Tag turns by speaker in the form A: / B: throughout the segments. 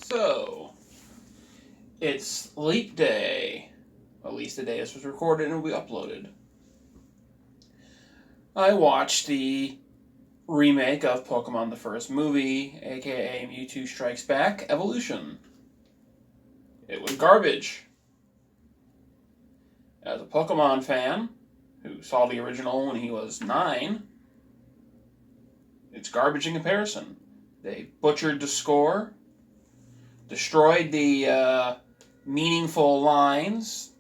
A: So, it's Leap Day. At least the day this was recorded and will be uploaded. I watched the remake of Pokemon the first movie, aka Mewtwo Strikes Back Evolution. It was garbage. As a Pokemon fan who saw the original when he was 9, it's garbage in comparison. They butchered the score, destroyed the meaningful lines.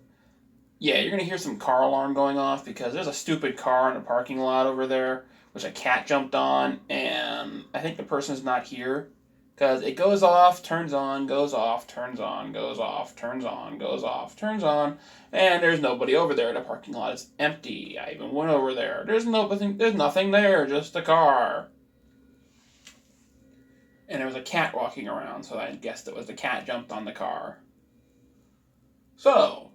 A: Yeah, you're going to hear some car alarm going off because there's a stupid car in the parking lot over there, which a cat jumped on, and I think the person's not here because it goes off, turns on, goes off, turns on, goes off, turns on, goes off, turns on, and there's nobody over there. The parking lot is empty. I even went over there. There's nothing there, just a car. And there was a cat walking around, so I guessed it was the cat jumped on the car. So,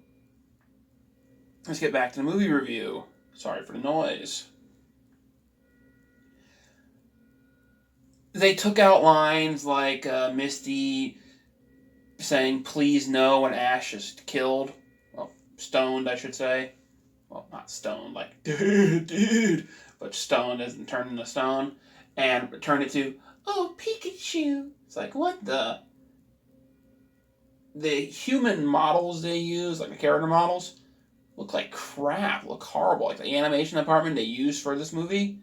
A: let's get back to the movie review. Sorry for the noise. They took out lines like Misty saying, "Please no," when Ash is killed. Well, stoned, I should say. Well, not stoned, like, dude, but stoned isn't turned into stone. And turned it to, "Oh, Pikachu." It's like, what the? The human models they use, like the character models, look like crap, look horrible. Like the animation department they used for this movie,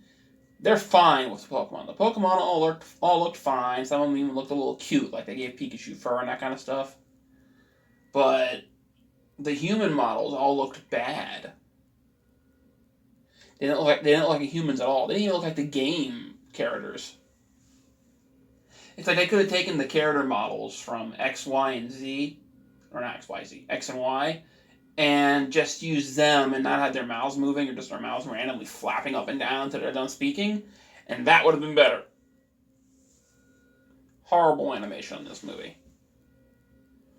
A: they're fine with the Pokemon. The Pokemon all looked fine. Some of them even looked a little cute, like they gave Pikachu fur and that kind of stuff. But the human models all looked bad. They didn't look like the humans at all. They didn't even look like the game characters. It's like they could have taken the character models from X, Y, and Z, or not X, Y, Z, X and Y, and just use them and not have their mouths moving or just their mouths randomly flapping up and down until they're done speaking, and that would have been better. Horrible animation in this movie.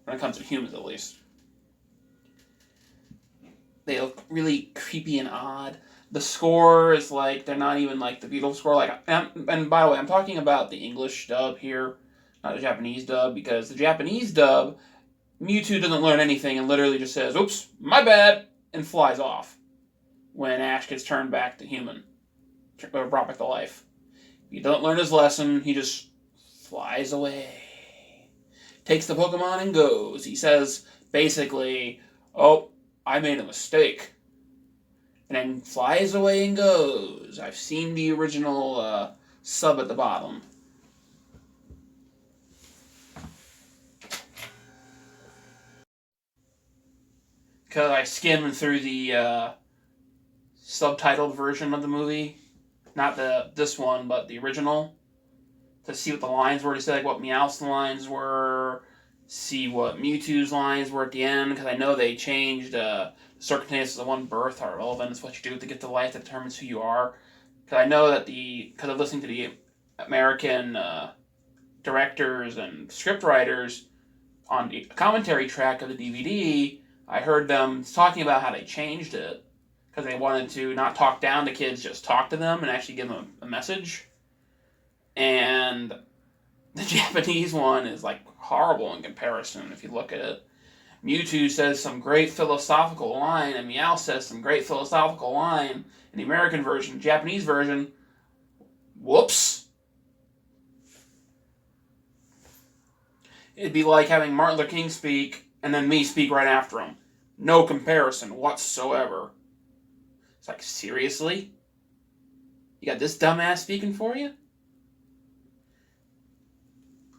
A: When it comes to humans, at least. They look really creepy and odd. The score is like, they're not even like the Beatles score. Like, and by the way, I'm talking about the English dub here, not the Japanese dub, because the Japanese dub, Mewtwo doesn't learn anything and literally just says, "Oops, my bad," and flies off when Ash gets turned back to human, or brought back to life. He doesn't learn his lesson, he just flies away. Takes the Pokemon and goes. He says, basically, "Oh, I made a mistake." And then flies away and goes. I've seen the original sub at the bottom. Because I skimmed through the subtitled version of the movie. Not this one, but the original. To see what the lines were, to see like what Meowth's lines were. See what Mewtwo's lines were at the end. Because I know they changed circumstances of one birth are relevant. It's what you do to get to life that determines who you are. Because I know that because of listening to the American directors and scriptwriters on the commentary track of the DVD, I heard them talking about how they changed it because they wanted to not talk down to kids, just talk to them and actually give them a message. And the Japanese one is like horrible in comparison if you look at it. Mewtwo says some great philosophical line, and Meowth says some great philosophical line. In the American version, Japanese version, whoops. It'd be like having Martin Luther King speak, and then me speak right after him. No comparison whatsoever. It's like, seriously? You got this dumbass speaking for you?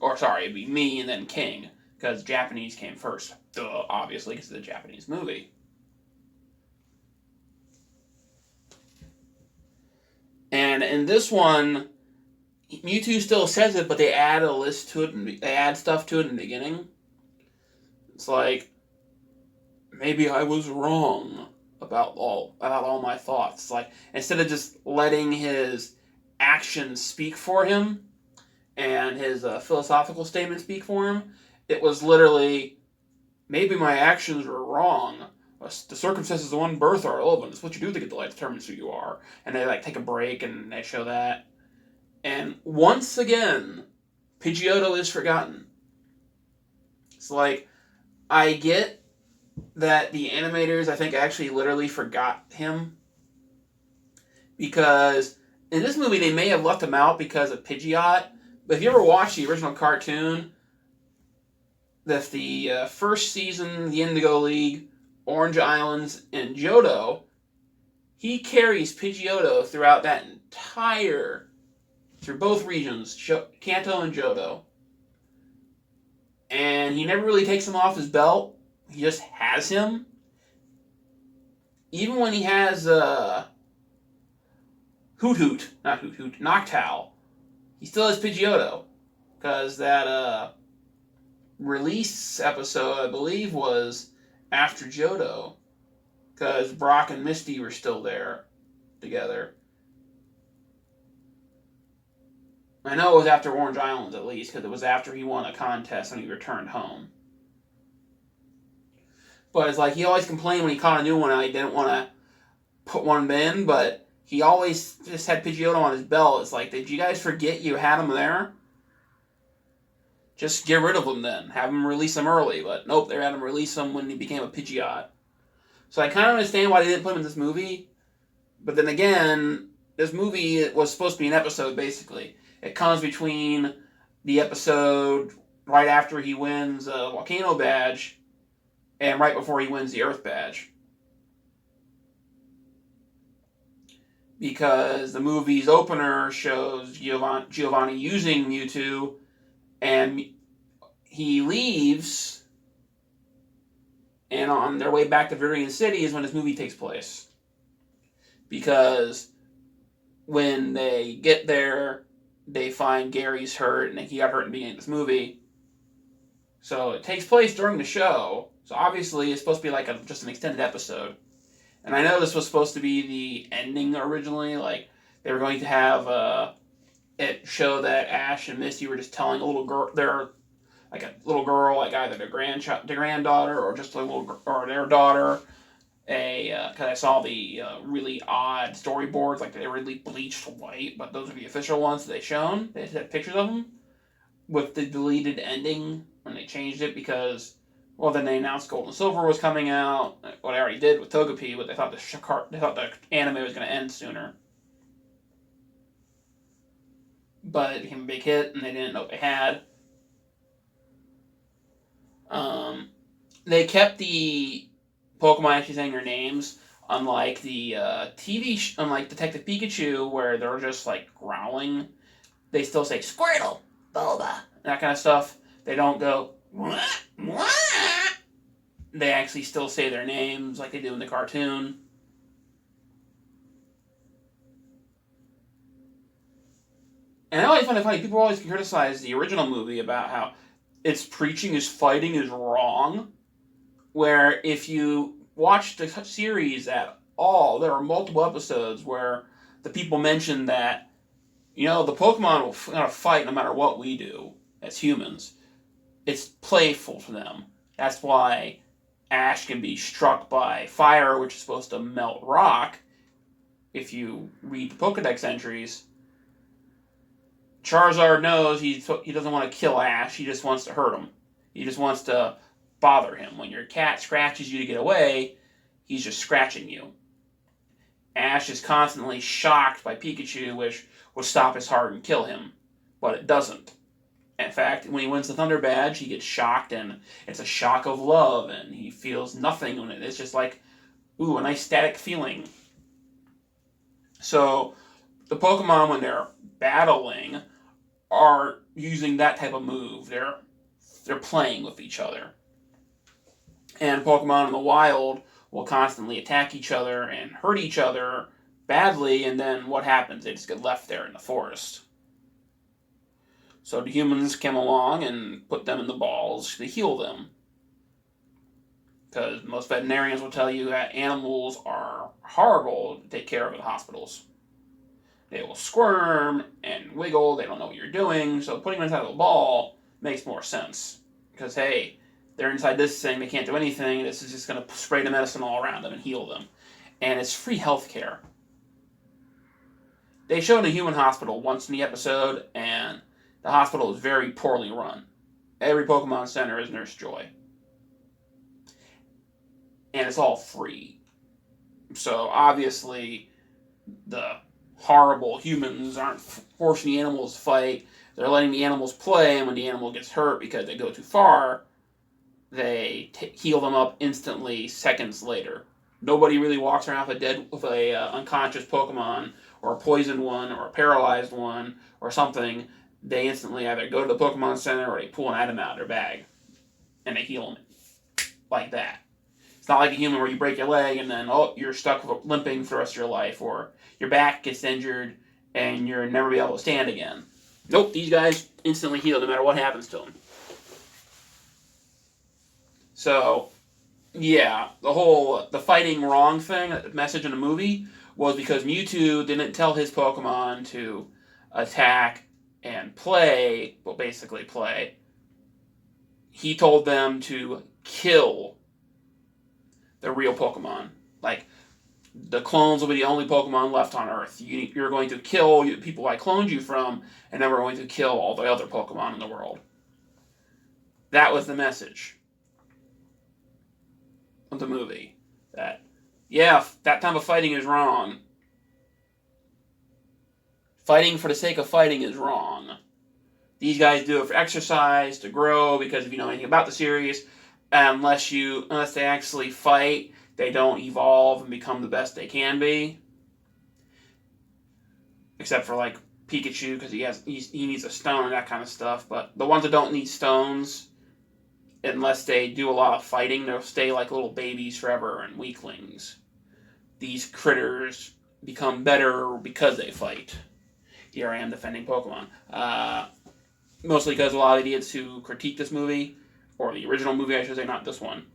A: Or, sorry, it'd be me and then King, because Japanese came first. Duh, obviously, because it's a Japanese movie. And in this one, Mewtwo still says it, but they add a list to it, and they add stuff to it in the beginning. It's like, maybe I was wrong about all my thoughts. It's like, instead of just letting his actions speak for him, and his philosophical statement speak for him, it was literally, maybe my actions were wrong. The circumstances of one birth are relevant. It's what you do to get the life determines who you are. And they like take a break and they show that. And once again, Pidgeotto is forgotten. It's like, I get that the animators, I think, actually literally forgot him. Because in this movie, they may have left him out because of Pidgeot. But if you ever watch the original cartoon, that's the first season, the Indigo League, Orange Islands, and Johto, he carries Pidgeotto throughout that through both regions, Kanto and Johto. And he never really takes him off his belt. He just has him. Even when he has Noctowl, he still has Pidgeotto. Because that release episode, I believe, was after Johto. Because Brock and Misty were still there together. I know it was after Orange Islands, at least, because it was after he won a contest and he returned home. But it's like, he always complained when he caught a new one and he didn't want to put one in, but he always just had Pidgeotto on his belt. It's like, did you guys forget you had him there? Just get rid of him then. Have him release him early. But nope, they had him release him when he became a Pidgeot. So I kind of understand why they didn't put him in this movie. But then again, this movie was supposed to be an episode, basically. It comes between the episode right after he wins a Volcano Badge and right before he wins the Earth Badge. Because the movie's opener shows Giovanni using Mewtwo, and he leaves, and on their way back to Viridian City is when this movie takes place. Because when they get there, they find Gary's hurt, and he got hurt in the beginning of this movie. So it takes place during the show. So obviously it's supposed to be like just an extended episode. And I know this was supposed to be the ending originally. Like, they were going to have it show that Ash and Misty were just telling a little girl, like either their granddaughter or just a little, or their daughter, because I saw the really odd storyboards, like they really bleached white, but those are the official ones that they shown. They had pictures of them with the deleted ending when they changed it because, well, then they announced Gold and Silver was coming out. What I already did with Togepi, but they thought the anime was going to end sooner. But it became a big hit, and they didn't know what they had. They kept the Pokemon actually saying their names, unlike the unlike Detective Pikachu, where they're just like growling. They still say Squirtle, Bulba, that kind of stuff. They don't go wah, wah. They actually still say their names like they do in the cartoon. And I always find it funny. People always criticize the original movie about how its preaching is fighting is wrong. Where if you watch the series at all, there are multiple episodes where the people mention that, the Pokemon will fight no matter what we do as humans. It's playful to them. That's why Ash can be struck by fire, which is supposed to melt rock. If you read the Pokedex entries, Charizard knows he doesn't want to kill Ash. He just wants to hurt him. He just wants to bother him. When your cat scratches you to get away, he's just scratching you. Ash is constantly shocked by Pikachu, which will stop his heart and kill him, but it doesn't. In fact, when he wins the Thunder Badge, he gets shocked, and it's a shock of love, and he feels nothing when it's just like, ooh, a nice static feeling. So, the Pokemon, when they're battling, are using that type of move. They're playing with each other. And Pokemon in the wild will constantly attack each other and hurt each other badly, and then what happens? They just get left there in the forest. So the humans came along and put them in the balls to heal them. Because most veterinarians will tell you that animals are horrible to take care of in hospitals. They will squirm and wiggle, they don't know what you're doing, so putting them inside of a ball makes more sense. Because, hey, they're inside this thing, they can't do anything, this is just going to spray the medicine all around them and heal them. And it's free healthcare. They showed a human hospital once in the episode, and the hospital is very poorly run. Every Pokemon Center is Nurse Joy. And it's all free. So obviously, the horrible humans aren't forcing the animals to fight. They're letting the animals play, and when the animal gets hurt because they go too far, they heal them up instantly seconds later. Nobody really walks around with a unconscious Pokemon, or a poisoned one, or a paralyzed one, or something. They instantly either go to the Pokemon Center or they pull an item out of their bag, and they heal them like that. It's not like a human where you break your leg and then, you're stuck limping for the rest of your life, or your back gets injured and you'll never be able to stand again. Nope, these guys instantly heal no matter what happens to them. So, yeah, the fighting wrong thing, the message in the movie, was because Mewtwo didn't tell his Pokemon to attack and play, well, basically play. He told them to kill the real Pokemon. Like, the clones will be the only Pokemon left on Earth. You're going to kill the people I cloned you from, and then we're going to kill all the other Pokemon in the world. That was the message of the movie. That type of fighting is wrong. Fighting for the sake of fighting is wrong. These guys do it for exercise, to grow, because if you know anything about the series, unless they actually fight, they don't evolve and become the best they can be. Except for like Pikachu, because he needs a stone and that kind of stuff. But the ones that don't need stones, unless they do a lot of fighting, they'll stay like little babies forever and weaklings. These critters become better because they fight. Here I am defending Pokemon. Mostly because a lot of idiots who critique this movie, or the original movie, I should say, not this one,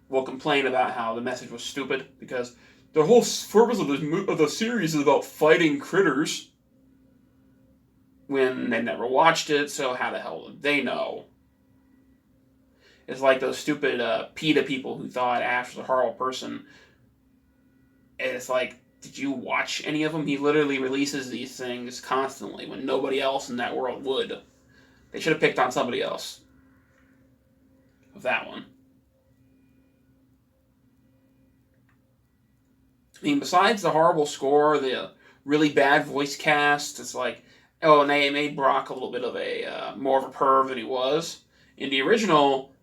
A: will complain about how the message was stupid, because the whole purpose of the series is about fighting critters, when they never watched it, so how the hell did they know? It's like those stupid PETA people who thought Ash was a horrible person. And it's like, did you watch any of them? He literally releases these things constantly when nobody else in that world would. They should have picked on somebody else of that one. I mean, besides the horrible score, the really bad voice cast, it's like, and they made Brock a little bit of a more of a perv than he was. In the original,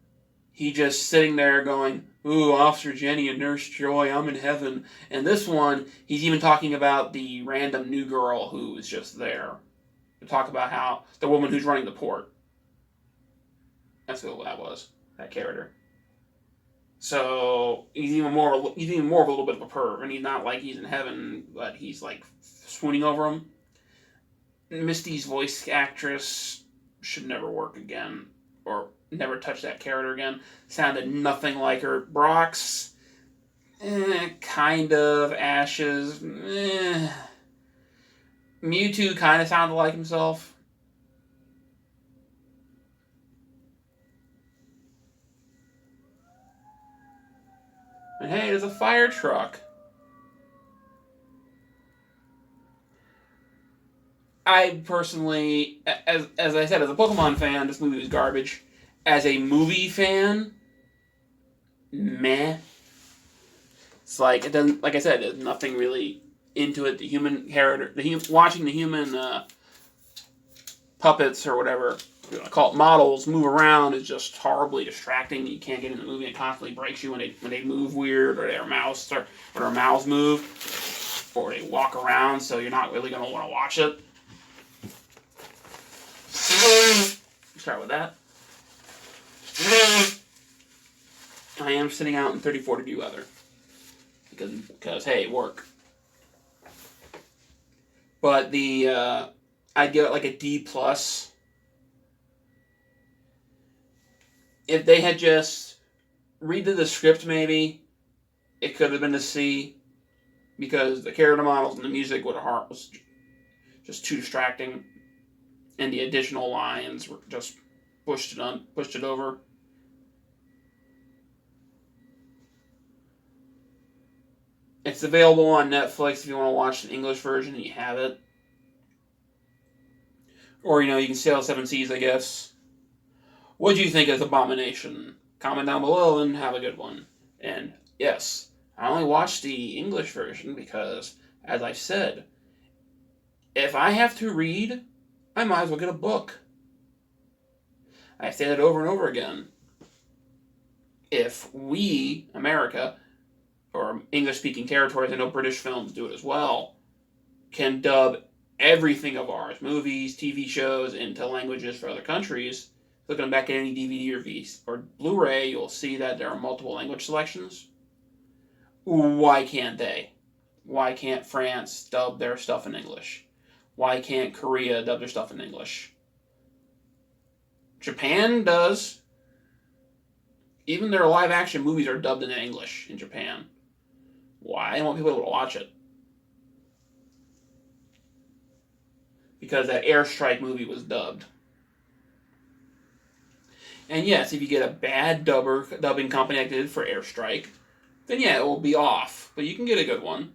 A: he just sitting there going, "Ooh, Officer Jenny and Nurse Joy, I'm in heaven." And this one, he's even talking about the random new girl who is just there. To talk about how the woman who's running the port. That's who that was, that character. So he's even more of a little bit of a perv, and he's not like he's in heaven, but he's like swooning over him. Misty's voice actress should never work again, or never touch that character again. Sounded nothing like her. Brock's, kind of. Ash's, Mewtwo kind of sounded like himself. And hey, there's a fire truck. I personally, as I said, as a Pokemon fan, this movie was garbage. As a movie fan, meh. It's like, it doesn't, like I said, there's nothing really into it. The human character, watching the human puppets or whatever you want to call it, models, move around is just horribly distracting. You can't get in the movie. It constantly breaks you when they move weird, or their mouths move, or they walk around, so you're not really going to want to watch it. Start with that. I am sitting out in 34-degree weather because hey, work. But I'd give it like a D+. If they had just redid the script, maybe it could have been a C, because the character models and the music was just too distracting, and the additional lines were just pushed it over. It's available on Netflix if you want to watch the English version and you have it. Or, you can sail 7 seas, I guess. What do you think of Abomination? Comment down below and have a good one. And yes, I only watched the English version because, as I said, if I have to read, I might as well get a book. I say that over and over again. If we, America, or English-speaking territories, I know British films do it as well, can dub everything of ours, movies, TV shows, into languages for other countries, looking back at any DVD or Blu-ray, you'll see that there are multiple language selections. Why can't they? Why can't France dub their stuff in English? Why can't Korea dub their stuff in English? Japan does. Even their live-action movies are dubbed in English in Japan. Why? I want people to watch it. Because that Airstrike movie was dubbed. And yes, if you get a bad dubbing company like they did for Airstrike, then yeah, it will be off. But you can get a good one.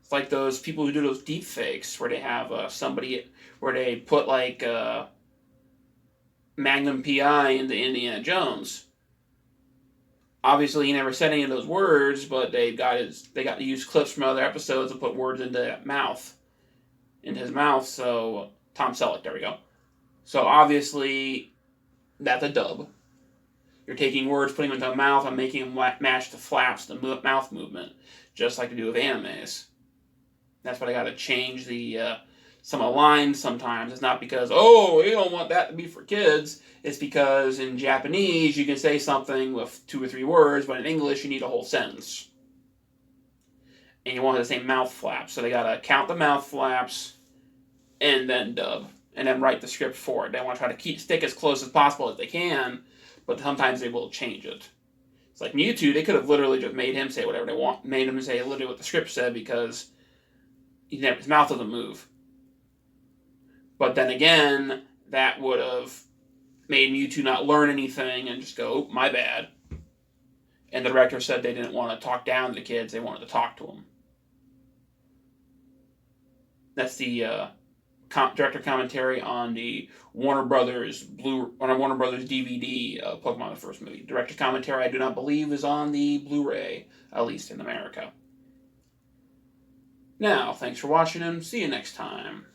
A: It's like those people who do those deep fakes where they have somebody, where they put like Magnum PI into Indiana Jones. Obviously, he never said any of those words, but they got to use clips from other episodes and put words into his mouth. So Tom Selleck, there we go. So obviously, that's a dub. You're taking words, putting them into a mouth, and making them match the flaps, the mouth movement, just like they do with animes. That's why I got to change some of the lines sometimes. It's not because, oh, you don't want that to be for kids. It's because in Japanese, you can say something with 2 or 3 words, but in English, you need a whole sentence. And you want the same mouth flaps. So they got to count the mouth flaps and then dub. And then write the script for it. They want to try to stick as close as possible as they can, but sometimes they will change it. It's like Mewtwo, they could have literally just made him say whatever they want, made him say literally what the script said because his mouth doesn't move. But then again, that would have made Mewtwo not learn anything and just go, oh, my bad. And the director said they didn't want to talk down to the kids, they wanted to talk to them. That's the director commentary on the Warner Brothers DVD Pokemon the first movie. Director commentary I do not believe is on the Blu-ray, at least in America. Now, thanks for watching and see you next time.